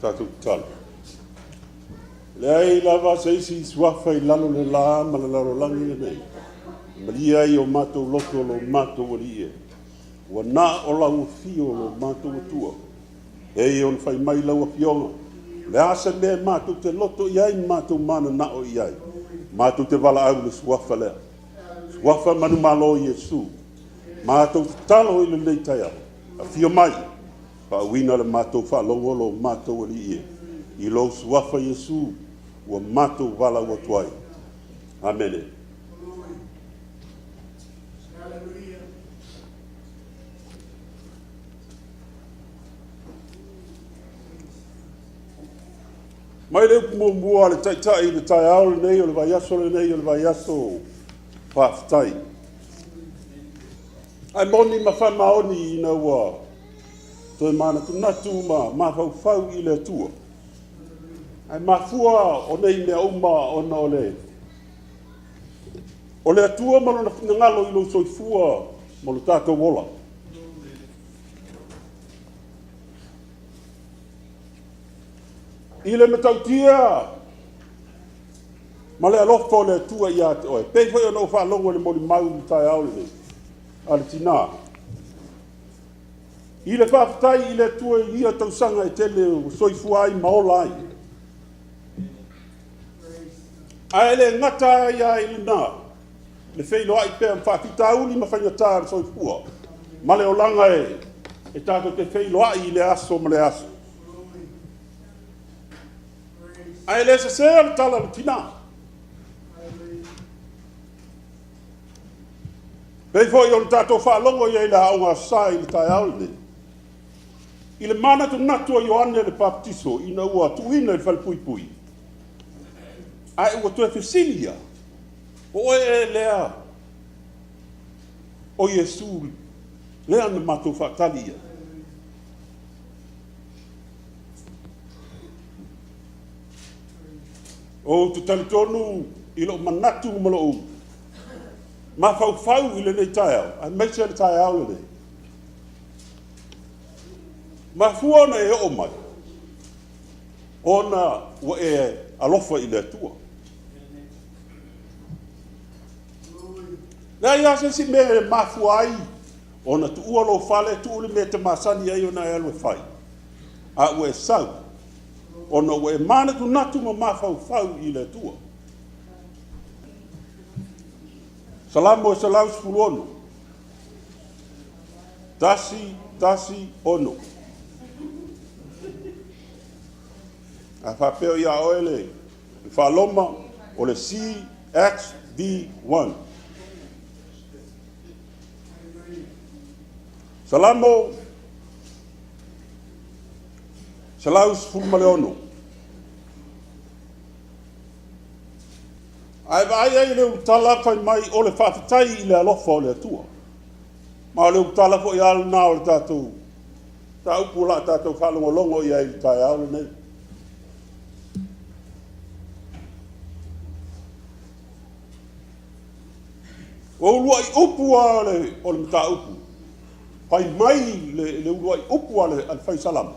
tātou tala. Lei lava seisi suafa I lalo le la ma le lalo langi le nei. Maria I o mātou loto lo mātou wali e. Wa nā o lau fio lo mātou atua. E on fai mai lau a fionga. Le asa mea mātou te loto iai mātou mana na o iai. Mātou te wala au le suafa lea. Suafa manu malo Yesu. Mātou te talo I le nei taia. A fio mai. Pa wina le mātou wha longo lo mātou wali e. I lo suafa Yesu. Wa mātou wala wa tuai. Amen. Mai le mua le taitai le tai ao le nei o le vai aso le nei o le vai aso whaftai. Ai moni ma wha maoni I na ua toi mana tunatu ma whau I le atua. Ai mafua o nei mea uma o na ole. O le atua malo na ngalo I lo soifua mo lo tātou wola. I le matautia ma le alofo le atua I ate oe. Pei fai o na uwha longo le moli mau I tai au le nei. Ale tina. I le whaftai I le atua I a tausanga I tele o soifua ai maola ai. Ai le ngata ia I luna. Le whailo ai pēr mwhakita uli ma whaingatā soifua. Ma le olanga e tātou te whailo ai I le aso ma le aso. Ai le se le tala le tina. Pei foi o tātou whaalongo I la aunga sai le tai au le. I le mana tu natu o Ioane le baptiso I na ua tuina le whalpui pui. Ai ua tue whesilia. O e lea. O Yesu. Lea na matou whaktalia. O tu talitonu I lo manatu ma lo u. Ma fau I le nei tai au. Ai meise le tai au le nei. Ma fuona e o mai. Ona ua e alofa I le atua. Na ia se si me mafu ai. Ona tu ua lo fale tu ule me te masani ai ona e alwe fai. A ue sau. Ona ue mana tu natu ma mafau I le atua. Salamo e salau sifulu ono. Tasi ono. A whapeo ia oele. I whaloma o le CXV1. Salamo. Salau sifulu male ono. Ai vai le utala fai mai o le whawhitai I le alofa o le atua. Ma le utala fo I ala nā o le tātou. Tā upu la tātou whalongolongo I ai le tai au le nei. O ulua I upu o le mta upu. Pai mai le ulua I upu ale fai salam.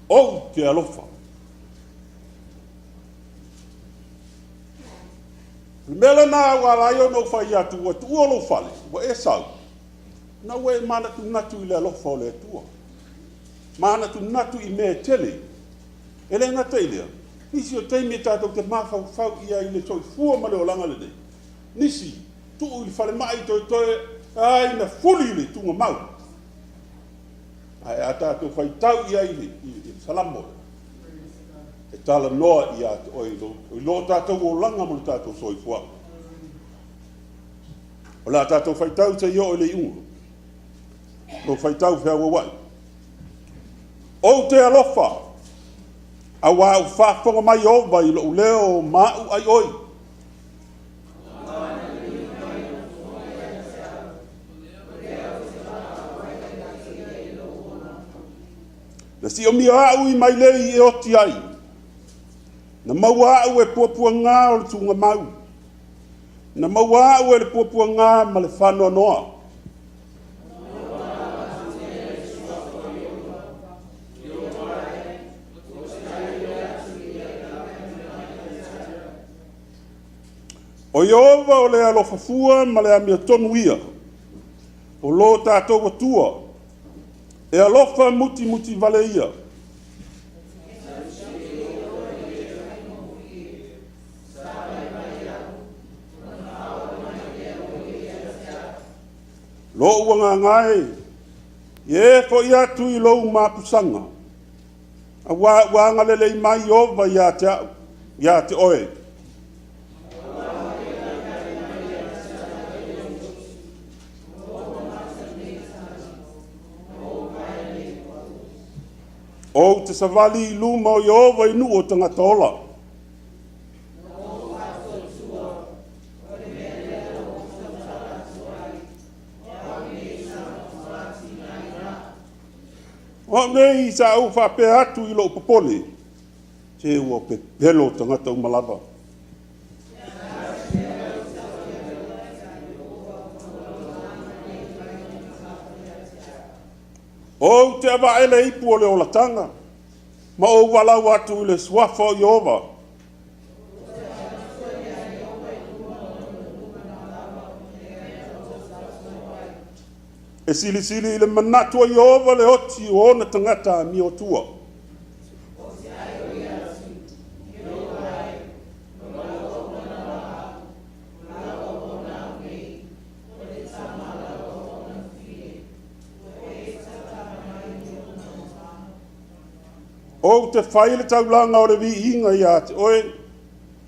O te alofa. Mele na wala yo no fai atu wa tu lo fale wa e sau na we mana tu natu I le alofa o le tua mana tu natu I me tele ele na tele nisi o te me tatou te mafau ia I le toi fua ma le olanga le nei nisi tu I fale mai toe ai na fuli le tunga mau ai ata to fai tau ia I salamo e tala noa I atu o lo tātou o langa mo tātou soifua. O la tātou whaitau te io o le iunga. Lo whaitau whea wawai. O te alofa. A wā u whaafonga mai o vai lo leo mau ai oi. Na si o mi au I mai lei e oti ai. Na maua au e puapua ngā o le tunga mau. Na maua au e le puapua ngā ma le whanoa noa. O Iova o le alofafua ma le amia tonu ia. O lo tātou atua. E alofa muti muti vale ia. Lo uanga ngai. Ye fo ia tu I lo mapusanga. A wanga lele mai Iova ia te oe. O te savali luma o Iova inu o tangata ola. O nei sa au whape atu I lo popole. Te ua pe pelo tangata umalava. O te awa ele ipu o le olatanga. Ma o walau atu I le swafa o Iova. E sili sili I le manatu o Iova le oti o na tangata mi o tua. O te whaile taulanga o le vi inga ia te oe.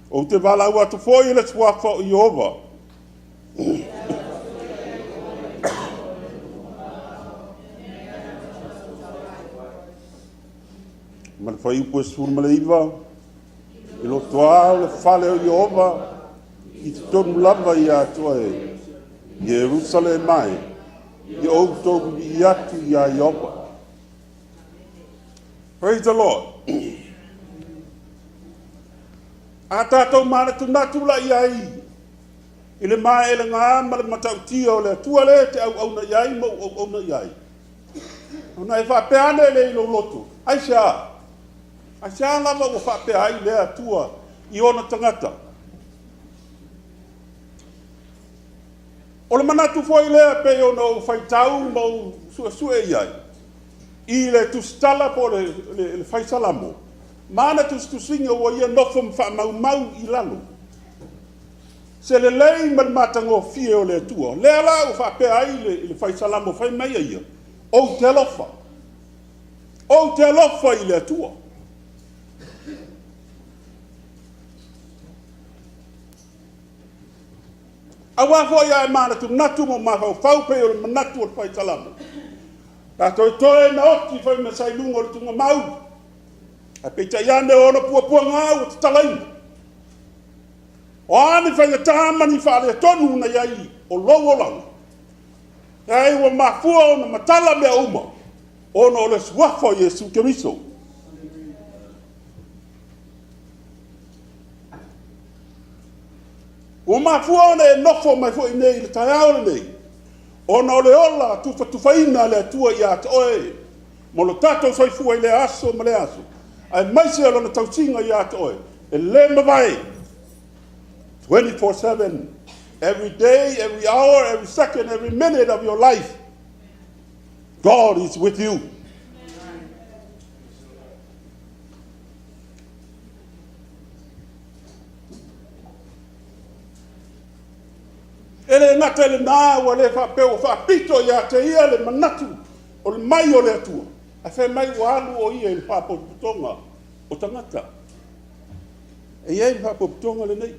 O te walau atu foi le swafa o Iova. Ma le whai upo e suru ma le iwa. I lo toa le whale o Iova. I te tonu lava ia te oe. Jerusalem mai. I o toku I atu ia Iova. Praise the Lord. A tātou mana tu natu la iai. I le mai ele ngā ma le matautia o le tua le te au na iai ma au na iai. Ona e whapeane le ilo lotu. Aisha. Aisha lava o whapea ai le atua I ona tangata. O le manatu foi lea pe ona o whaitau ma o sue iai. I le tustala po le whaisalamo. Mana tusinga o ia nofo mwha mau I lalo. Se le lei man matango fie o le atua. Lea la o whapea ai le whaisalamo whai mai ia. O te alofa. O te alofa I le atua. Awa fo ia e mana tu natu mo mawhau whaupe o le manatu o le whaisalamo. Tātou toe na oti whai me sai lunga o le tunga mau. A peita iane o na pua ngau o te talaina. O ane whai ngata mani whaale tonu na iai o longo lau. Ei wa mafua o na matala mea uma. O na o le suafa o Yesu Keriso. O mafua o na e nofo mai fo I nei le taiao le nei. Ona o le ola tufaina le atua ia te oe. Mo lo tatou soifua I le aso ma le aso. Ai maise alo na tausinga ia te oe. E le mawai. 24/7. Every day, every hour, every second, every minute of your life. God is with you. Ele ngata le nā wa le whapeo whapito ia te ia le manatu o le mai o le atua. A whai mai o alu o ia le whapoputonga o tangata. E ia le whapoputonga le nei.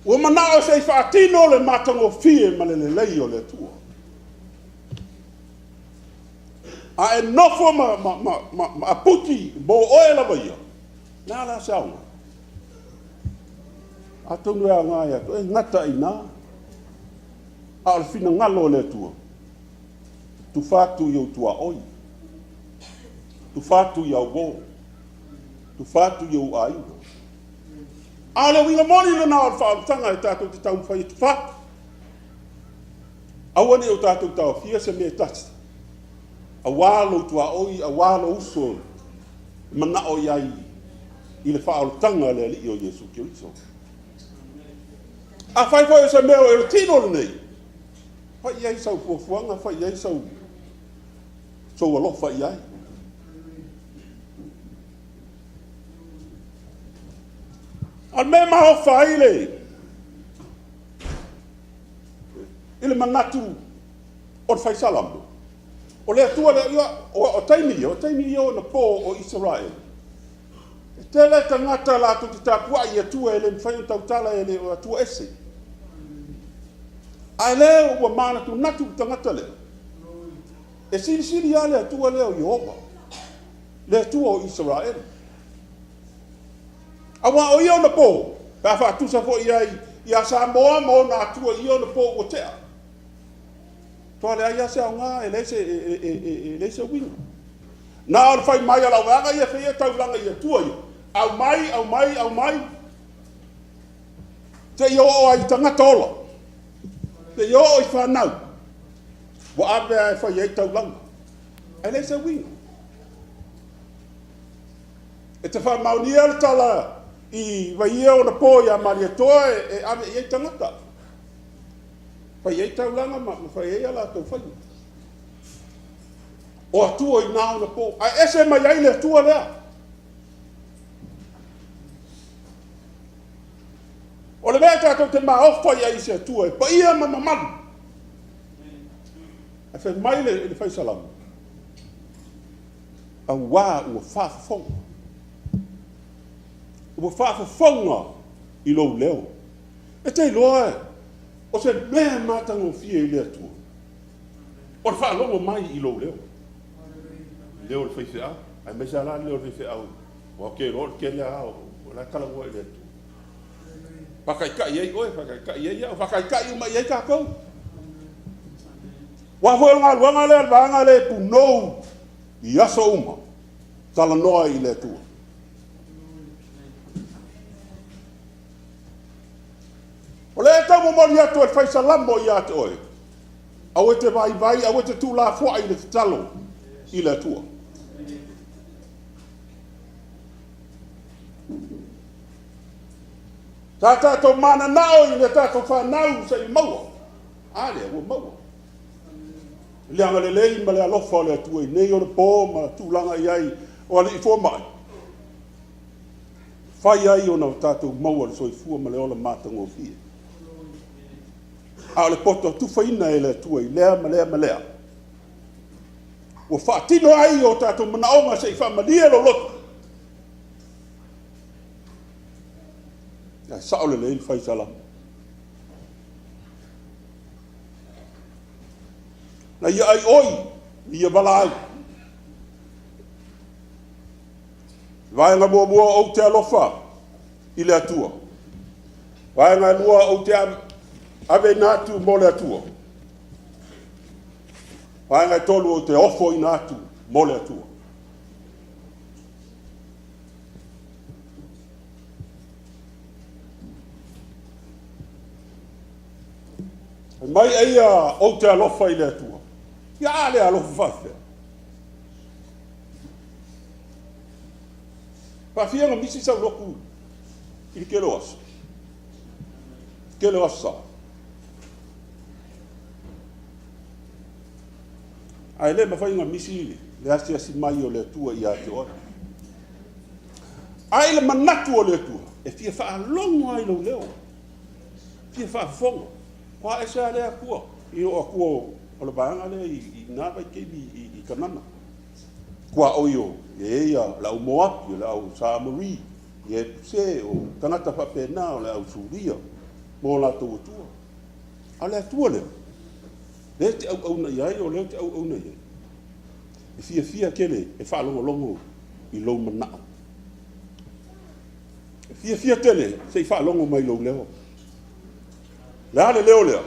Ua manao sei whaatino le matango fie ma le lei o le atua. A e nofo ma aputi bo oe lava ia. Nā la saunga. A tonu e a ngai atu, e ngata I nā. A le fina ngalo le atua. Tu whātu I au tua oi. Tu whātu I au wō. Tu whātu I au aiwa. A le winga mori le nā o whaatanga e tātou te tau whai tu whātu. Awane o tātou tau fia se me tati. A wālo tua oi, a wālo uso. Mana o iai. i le whaoltanga le ali o Yesu Kiriso. A whai whai sa mea o e tino le nei. Whai iai sau fuafuanga, whai iai sau alofa iai. Al me maho whaile. Ile mangatu o le whaisalamu. O le atua le ia, o taimi o na po o Israel. E tele tangata la tu te tapua i atua ele mwhaio tautala ele o atua ese. Ai leo ua mana tu natu tangata leo. E siri ale atua leo Yehova. Le atua o Israel. Awa o ia na po. Pa fa tu sa fo ia Samoa mo na atua ia na po o tea. Toa le aia se aunga e leise winga. Na o fai mai ala wanga ia fai tau langa ia tua ia. Au mai. Te io o ai tangata ola. Te io o i whanau. Wa ape ai fai ai tau langa. E leise winga. E te wha mauni ala tala i waia o na po ia maria toa e ame i ai tangata. Fai ei tau langa ma fai ei ala tau fai. O atua i nao na po. A ese mai ai le atua lea. O le mea tātou te maofa i ai se atua e pa ia mamalu. A fai mai le fai salamu. A wā ua whaafonga. Ua whaafonga i lou leo. E te loa e. O se mea mātango fia i lea tua. O le whaalongo mai i lou leo. Leo le whaiwhi au. Ai mai sa la leo le whaiwhi au. O ke ro ke lea au. O la kala ua i lea tua. Whakaikai ei oe, whakaikai ei au. Whakaikai umai ei kākou. Wa hoi ngā luanga lea le vanga le punou i aso uma. Tala noa i lea tua. O le tau mo mori atu e whaisalamo i atu oe. Au e te vai, au e te tū la fua i le talo i le atua. Tā tātou mana nao i le tātou whanau sa i maua. Ale, ua maua. Leanga le lei ma le alofa o le atua i nei o le pō ma tūlanga i ai o ale i fua mai. Whai ai o na tātou maua le soifua ma le ola mātango fie. A le poto tufaina e le tua i lea ma lea. Ua whaatino ai o tātou manaonga se i whamalia lo lotu. Ia saole le ili whaisalamu. Na ia ai oi, ia wala au. Vaenga mua o te alofa i le atua. Vaenga lua o te ave natu mo le atua. Vaenga tolu o te ofo i natu mo le atua. Mai eia o te alofa i le atua. Ia le alofa whawhia. Whawhia ngā misi sau roku i ke loas. Ke loas sa. Ai le mawhai ngā misi le asi mai o le atua i a te ora. Ai le manatu o le atua. E fia whaalongo ai lo leo. Fia whaafonga. Kwa esa le akua. I o akua o le baanga le i ngāwai keimi i kanana. Kwa oio, e ea la u moapi, la u Samari, i e puse o tangata whapena o la u Suria, mo la tō atua. A le atua leo. Le te au na iai o leo te au na iai. E fia kele, e whaalongo i lou manao. E fia tele, se i whaalongo mai lou leo. Lea le leo leo.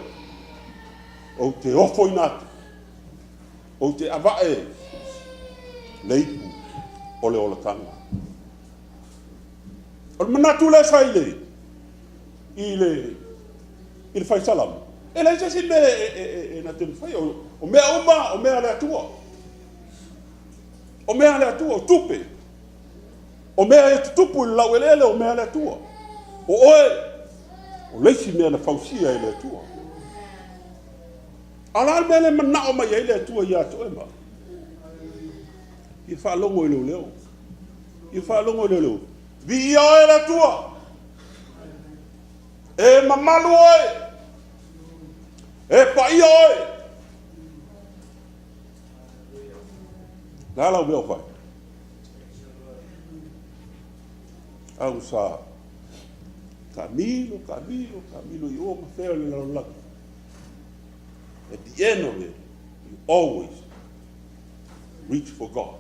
O te ofo i natu. O te avae leipu o le ola tanga. O le manatu le saile i le whaisalamu. E le se me na te mwhai o mea uma, o mea le atua. O mea le atua, o tupe. O mea e tutupu i lau elele o mea le atua. O oe, o leisi mea na fausia e le atua. Ala mea le manao mai e le atua i ato e ma. I whaalongo i leo leo. I whaalongo i leo leo. Vi ia o e le atua. E mamalu oe. E paia oe. Lala o mea o whai. Au sa Camilo i o mawhea le lau laki. At the end of it, you always reach for God.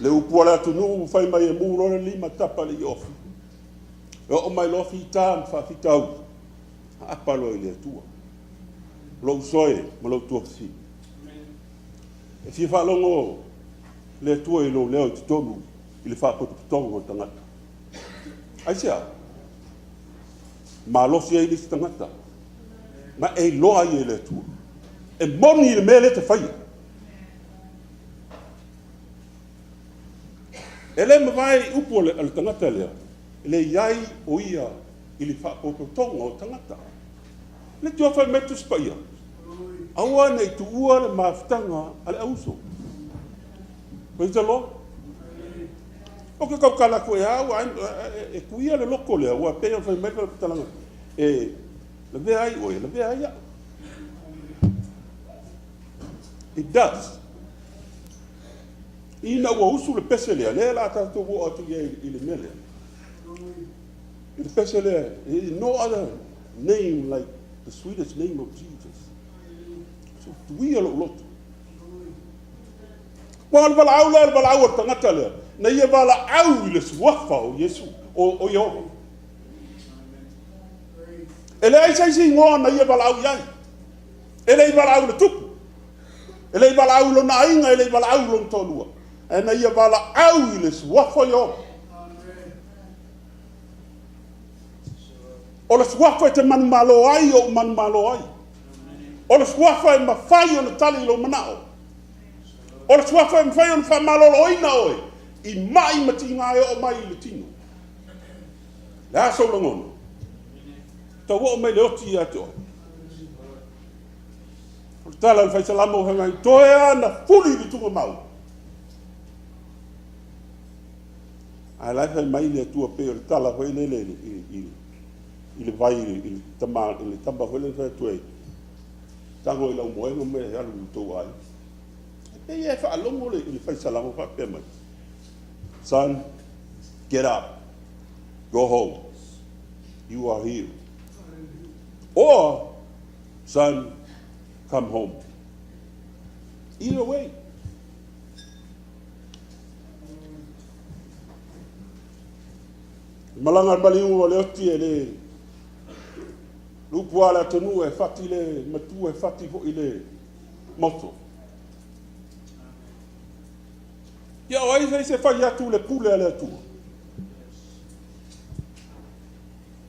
Le upua le atunu whai mai e mūro le lima tapa le i ofi. E o mai lofi i tā mwhawhitau. Apalo i le atua. Lo usoe ma lo tua si. E fi whalongo le atua i lo leo i tonu i le whapototongo o tangata. Aisea, ma losi e lisi tangata. Ma e loa i e le atua. E moni i le mele te whaia. E le mawai upo le tangata lea. Le iai o ia i le whapototongo o tangata. Le tua whai metu spaia. Aua nei tu ua le mawhitanga ale auso. Pwai te lo? O ke kau kala koe au, e kuia le loko lea, ua pēa whai metu le talanga. E, le vea ai oe, le vea ai a. It does. Ina ua usu le pese lea, lea la tātou ua atu ia i le mele. I le pese lea, no other name like the sweetest name of Jesus. So tuia lo lotu. Wa le vala au le vala au tangata le. Na ia vala au le suafa o Yesu o Yehova. Ele ai sai si ngoa na ia vala au iai. Ele i vala au le tupu. Ele i vala au lo na inga, ele i vala au lo tolua. E na ia vala au le suafa o Yehova. O le suafa te manu malo ai o manu malo ai. O le suafa e mawhai o na tali lo manao. O le suafa e mawhai o na whamalolo oina oe. I mai mati ngai o mai le tino. Le aso langono. Ta wo mai le oti ato. O tala le whai salamo hanga i toea na fuli li tunga mau. Ai lai whai mai le atua pe o le tala hoi le i le vai i le tamba hoi le whai tuei. Tango i lau moenga me e alu tau ai. E e wha alongo le i whai salamo wha pe mai. Son, get up. Go home. You are here. Or, son, come home. Either way. Malanga baliu o le oti e le lupu ala tonu e fati le matu e fati ho i le moto. Ia o ai se fai atu le pule ale atu.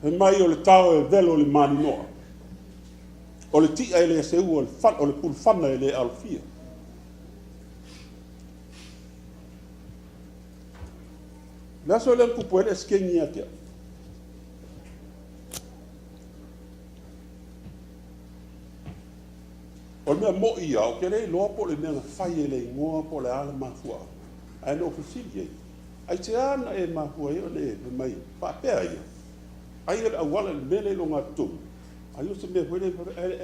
E mai o le tau e velo le mani noa. O le tia e le se u o le pulu fana e le alfia. Laso le kupu ele skengi atia. O mea mo ia o ke le loa po le mea fai e le ingoa po le ala mafua. Ai no fisili ai. Ai te ana e mafua e o le mai. Whapea ia. Ai ele awala le mele lo ngā tu. Ai o se mea wele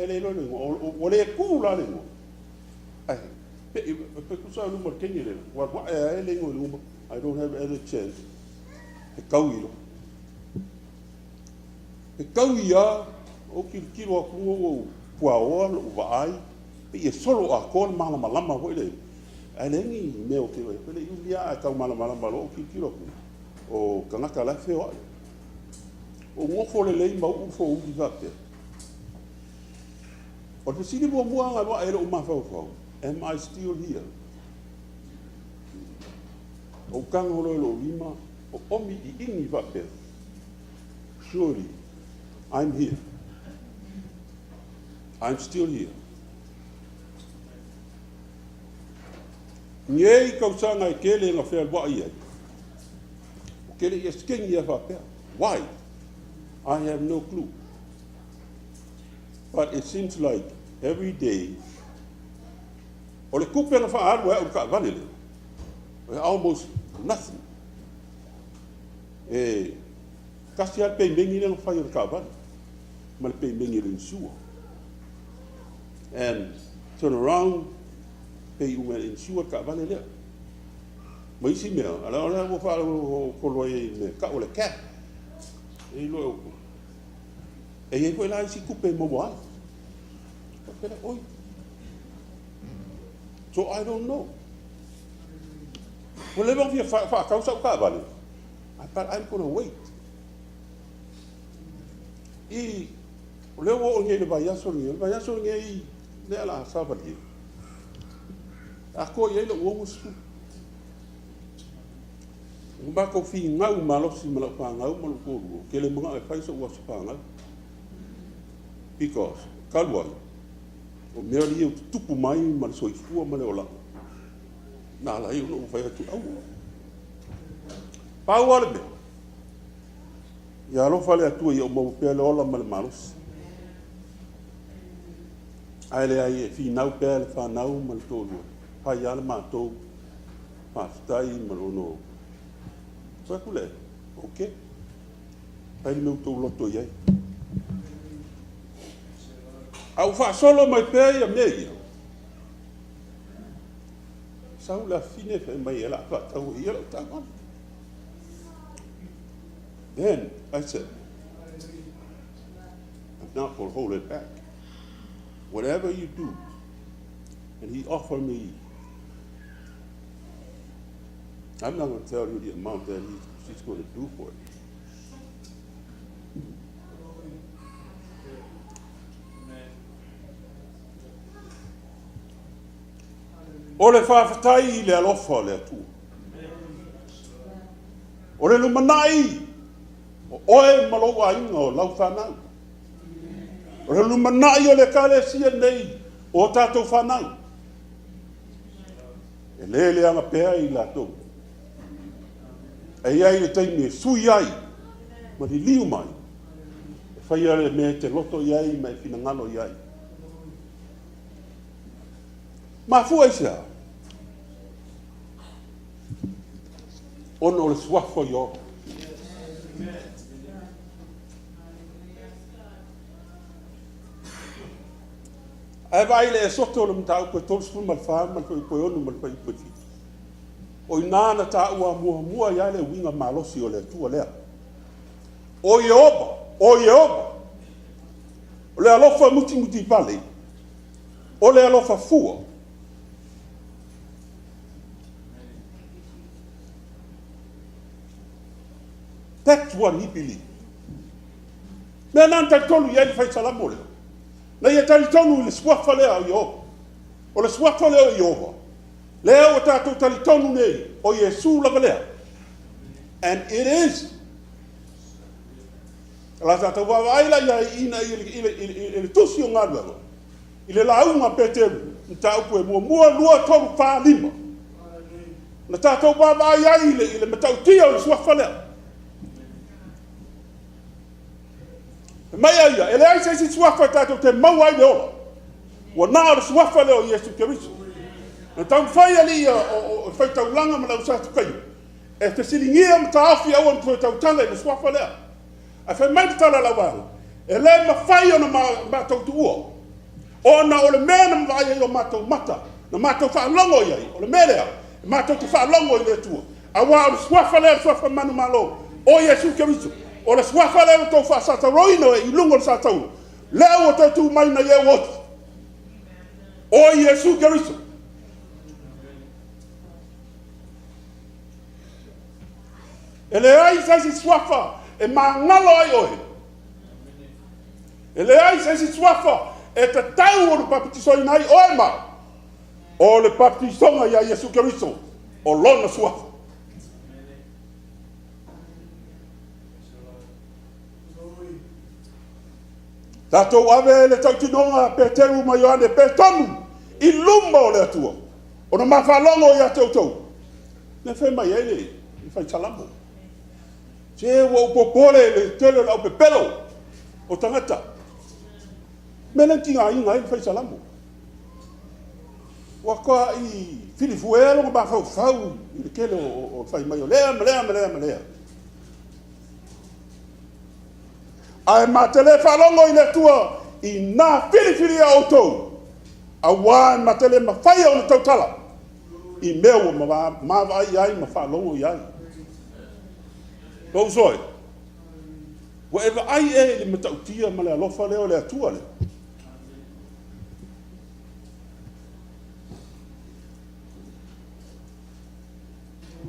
ele lo le ngō. O le kū la le ngō. Ai. Pe kusa luma kengi le. Wa e le ngō luma. I don't have any chance. He kaui lo. He kaui a o kilo a kungo o puaoa lo vaai. Pe e solo a kōna malama hoi le. Ai lengi meo ke wai. Pele iulia a kau malama lo o kilo a kungo. O kangaka la feo ai. O ngofo le lei mau ufo uki vapea. O te sini mua ngā loa ere o mawhau. Am I still here? O kangoro lo lima. O omi I ingi vapea. Surely, I'm here. I'm still here. Ngei kausanga e kele nga whea lua ia. Kele ia skengi ia whapea. Why? I have no clue. But it seems like every day, o le kupe na whaaru o le ka vale le. Almost nothing. Kasi al pei mengi le whai o le ka vale. Ma le pei mengi le insua. And turn around, pei unga insua ka vale lea. Ma isi mea, ala ala mo wha o kolo e me ka o le ka. E lo o. E e koe la isi kupe mo wai. Pera oi. So I don't know. Well, le vang fia wha kausa o ka vale. But I'm gonna wait. I le o nge le vai aso nge I le ala sabali. Ako ye le o musu. Ba ko fi ngau malosi malo pa ngau malo ko ke le mga e fai so wa pa ngau. Because kalwa o mea li o tupu mai ma so I fua ma le ola. Na la I no fai atu au. Pa wa le me. Ya lo fale atu I o mo pe le ola ma le malos. Ai le ai fi nau pe le fa nau ma le tolu. Pa ya le ma to. Pa stai ma lo no. Sa kule. Okay. Pai me to loto ia. Au fa solo mai pe ia me. Sau la fine fe mai ela fa tau ia lo ta. Then I said, I'm not going to hold it back. Whatever you do, and he offered me, I'm not going to tell you the amount that she's going to do for it. O le whawhatai I le alofa le atua. O le lumanai, o oe malo a inga o lau whanau. O le lumanai o le kale sia nei o tātou whanau. E le anga pēa I lātou. E iai le taimi e sui ai, ma li liu mai. E whai ale me te loto iai, ma e whina ngalo iai. Ma fua I sea. Ono le swafo yo. Ai vai le soto le mtau ko tol sul mal fa mal ko onu mal pai pai. O inana ta ua mua ya le winga malosi o le tu le. O Yehova. O le alofa muti pale. O le alofa fua. That's what he believed. Me nanta tolu ya fai salamo le. Na ia tali tonu le swafa le o Yehova. O le swafa le o Yehova. Lea o tātou tali tonu nei o Yesu lava lea. And it is. La tātou wawaila ia ina I le tusi o ngāruanga. I le launga peteru. Nta upu e mua lua toru wha lima. Na tātou wawaila I le matautia o le swafa lea. Mai ia, ele ai se swafa tātou te mau ai le ola. Wa nā o swafa le o Yesu Keriso. Na tau whai ali o whai tau langa ma lau sātu kai. E te siringia ma ta awhi au an tau tanga I le swafa lea. A whai mai tala la wāna. E le ma whai ona ma tau tu ua. O na o le mea na mwai ai o mātou mata. Na mātou whaalongo iai. O le mea lea. Mātou te whaalongo I le tua. A wā o le swafa lea swafa manu malo. O Yesu Keriso. O le swafa lea tau wha sata roino I lungo le sata unu. Lea o tau tu mai na ye woti. O Yesu Keriso. E le ai sa si swafa e mangalo ai oe. E le ai sa si swafa e te tau o le papitisoi nai oe ma. O le papitisonga ia Yesu Keriso. O lona swafa. Tātou ave le tautinonga Peteru ma Ioane pe tonu I lumba o le atua. Ona mawhalongo ia tautou. Ne whai mai ele, i whai talamo. Se wa upopole le tele la upepelo o tangata. Mena tinga inga i whai talamo. Wa koa i filifuelo ma fau i le kele o whai mai o lea. Ai matele whalongo i le tua i nā filifili a outou. A wā matele ma whai o le tautala. I mea ua ma vai ai ma whalongo i ai. Tau soi. Whatever ai le matautia ma le alofa leo le atua le.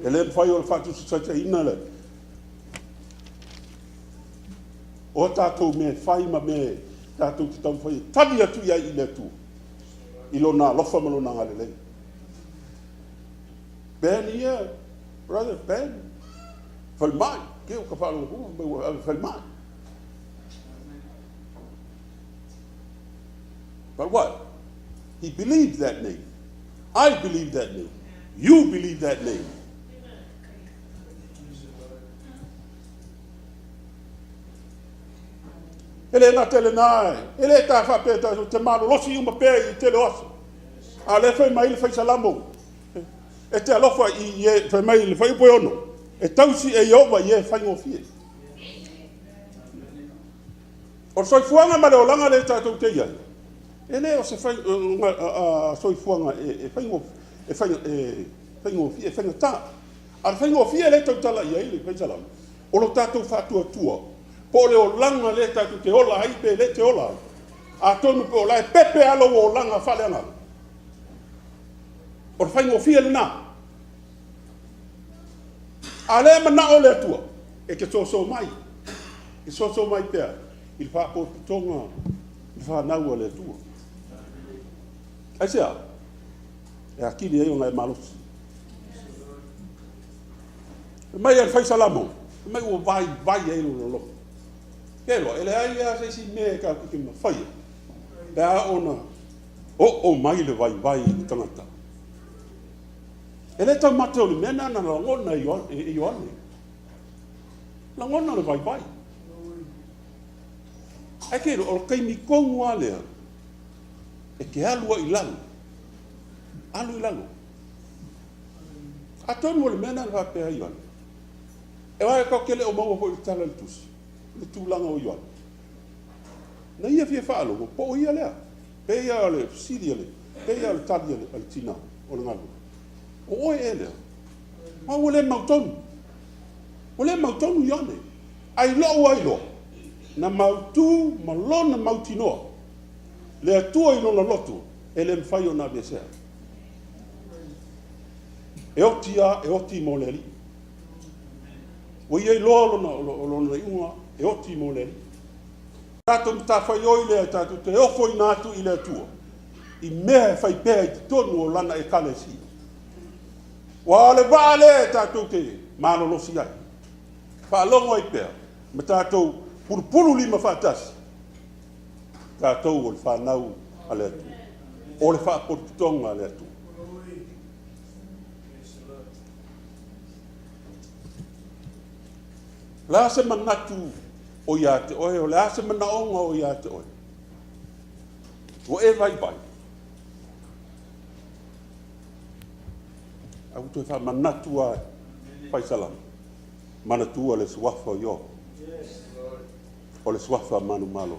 E le whai o le whatu sa ina le. O tātou me whai ma me tātou ki tau whai. Tani atu iai i le atu. I lo nā lofa ma lo nā ngale lei. Ben ia, brother, Ben. Whai mai. Ke o ka whalo whai mai. But what? He believed that name. I believe that name. You believe that name. Ele na tele nai, ele ta fa pe ta te malo losi uma pe I tele oso. A le fai mai le fai salamo. E te alofa I e fai mai le fai poiono. E tausi e Yehova e fai ngofie. O soi fuanga ma le olanga le tatou te ia. Ele o se fai soi fuanga e fai ngofie e fai ngata. A fai ngofie le tautala ia le fai salamo. O lo tatou fatua tua. Po le o langa le tatu te ola ai pe le te ola. A tonu pe ola e pepe alo o langa whale anga. O whai ngofia le nā. A le mana o le atua. E ke so mai. Ke so mai pea. I le whapo tonga. I le whanau le atua. Ai sea. E akili e o ngai malosi. E mai e le whai salamo. E mai o vai e lo lo. Kelo, ele ai a se si me ka ki ma fai. Da ona. O mai le vai I tangata. Ele ta mateo le mena na ngona I ane. La ngona le vai. Ai kelo o kai mi kongu ale. E ke alua I lalo. Alu I lalo. A tonu le mena le va pe ai ane. E vai ka kele o mau po tala le tusi. Le tūlanga o Ioana. Na ia fia whaalo, po ia lea. Pe ia le siria le. Pe ia le tali le tina o le ngalu. O oe e lea. Ma o le mautonu. O le mautonu Ioane. Ai lo. Na mautu ma lona mautinoa. Le atua I lona lotu. E le mwhai o na besea. E oti mo le li. O ia I lona iunga. E oti mo le. Tātou mta whai oi lea tātou te ofo I nātu I le atua. I mea whai pēa I tonu o lana e kale si. Wa le wale tātou te mānolosi ai. Whaalongo I pēa. Ma tātou purupuru lima whātasi. Tātou o le whanau a le atua. O le whaapotutonga a le atua. La se manatu o ia te oe, o la se manaonga o ia te oe. O e vai. Au te wha manatu a pai salam. Manatu a le suafa yo. O le suafa manu malo.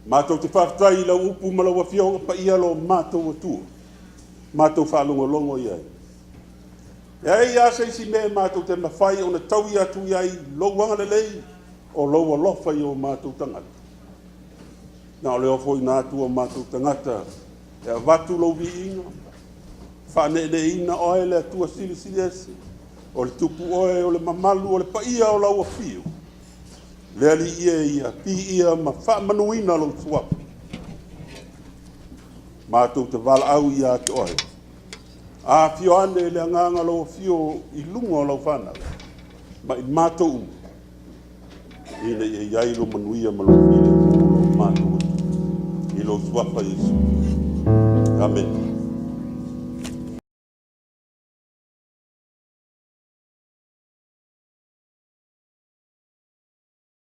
Mātou te whaftai la upu malawa fionga pa ia lo mātou atua. Mātou whalonga longo iai. Ei ia se si me mātou te mawhai o na tau ia tu iai louanga le lei o loua lofa I o mātou tangata. Nā o leo foi nātu o mātou tangata e a watu louvi inga, whane le ina oe le atua sili esi, o le tupu oe o le mamalu o le paia o laua fio. Le ali ia pi ia ma wha manuina lo suapu. Mātou te wala au ia te oe. A fio ane le anganga lo fio I lunga o lau whana. Ma I mātou ina I ailo manuia ma lo file mo lo mātou. I lo suapa Yesu. Amen.